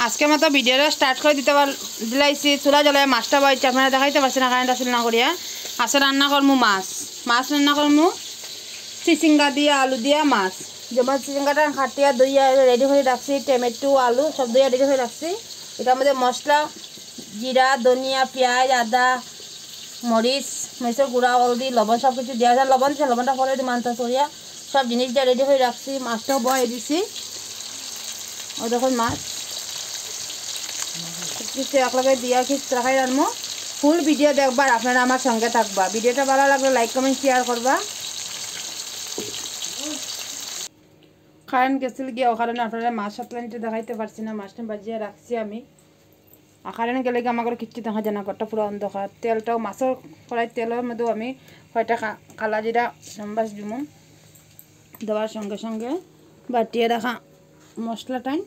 আজকের মতো ভিডিওটা স্টার্ট করে দিলাইছি। চুলা জ্বলায় মাছটা বাইছি, আপনারা দেখাইতে পারছি না কারেন্ট আসলে না করিয়া। আজকে রান্না করবো মাছ রান্না করবো চিচিঙ্গা দিয়া আলু দিয়া মাছ। যেমন চিচিঙ্গাটা খাটিয়া দইয়া রেডি করে রাখছি, টমেটো আলু সব দইয়া রেডি করে রাখছি। এটার মধ্যে মশলা জিরা ধনিয়া পেঁয়াজ আদা মরিচের গুঁড়া হলদি লবণ সব কিছু দেওয়া যায়। লবণটা পরে দিই মানটা সরিয়া সব জিনিস দিয়ে রেডি করে রাখছি। মাছটাও বয়ে দিছি, ওই দেখুন মাছ কিছু একলগে দিয়া কি রাখাই রাখবো। ফুল ভিডিও দেখবার, আপনারা আমার সঙ্গে থাকবা। ভিডিওটা ভালো লাগলে লাইক কমেন্ট শেয়ার করবা। কারেন্ট গেছিল গিয়ে ও কারণে আপনারা মাছ সাতলানিতে দেখাইতে পারছি না। মাছটা বাজিয়ে রাখছি আমি। আর কারেন্ট গেলে গিয়ে আমার কিচ্ছু দেখা যায় না, ঘরটা পুরো অন্ধকার। তেলটাও মাছের কড়াই তেলের মধ্যেও আমি কয়টা কালা জিরা সম্বাস দিব। দেওয়ার সঙ্গে সঙ্গে বাটিয়ে রাখা মশলাটাই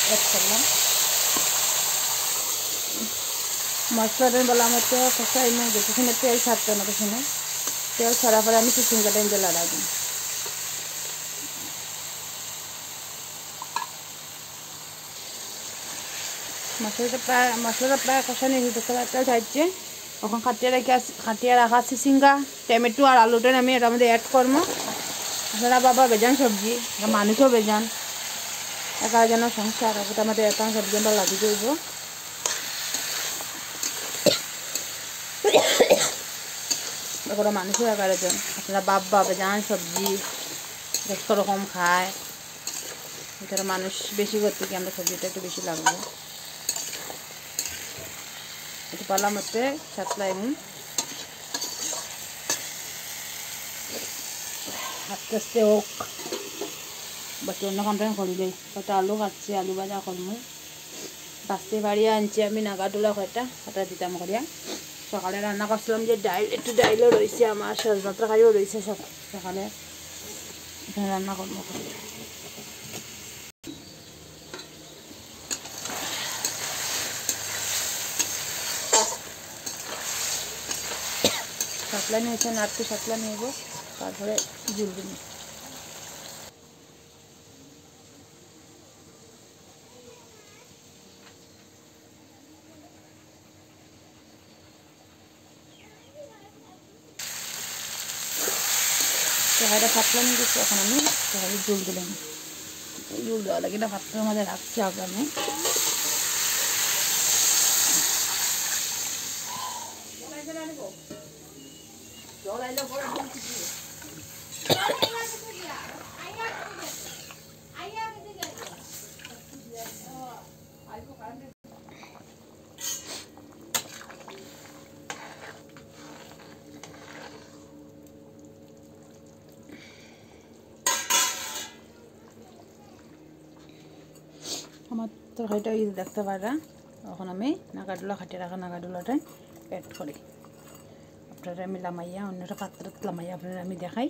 অ্যাড করলাম। মশলাটা বললাম হচ্ছে কষাই নিয়ে যেখানে তেল ছাড়তে না, পেছনে তেল ছাড়া পরে আমি চিচিঙ্গাটা দিয়ে লাড়া দিই। মশলাটা প্রায় কষানি তেল ছাড়ছে। এখন খাটিয়ে রাখা চিচিঙ্গা টমেটো আর আলুটা আমি এটার মধ্যে অ্যাড করবো। আপনারা বাবা বেজান সবজি, মানুষও বেজান, একা যেন সংসার ওটা আমাদের একা সবজি আমরা লাগি করবো। ওরা মানুষও 11 জন। আপনারা বাবা বেজান সবজি একশো রকম খায়, এছাড়া মানুষ বেশি করতে কি আমরা সবজিটা একটু বেশি লাগবে। একটু পালা মতে সাতলাই আস্তে আস্তে হোক, বাকি অন্য কামটা করি দেয়। কয়টা আলু কাটছি, আলু ভাজা করবো। বাঁচতে বাড়িয়ে আনছি আমি নাগাডুলা কয়টা ওটা দিতাম করিয়া। সকালে রান্না করছিলাম যে একটু ডাইলও রয়েছে, আমার সজনা তরকারিও রয়েছে। সকালে এখানে রান্না করবো। সাতলা নিয়েছে, নাটকে সাতলা নেব, তারপরে জুল দিব। তরকারিটা সাতলা নিয়ে গেছি, এখন আমি তরকারি জুল দিলাম। জুল দেওয়া লাগে না, ভাতটার মধ্যে রাখছি আপনার। আমার তরকারিটা দেখতে পারা। এখন আমি নাগাডুলা খাটিয়ে রাখা নাগাডুলাটা অ্যাড করি। আপনারা আমি লামাইয়া অন্যটা পাত্র লামাইয়া আপনারা আমি দেখাই।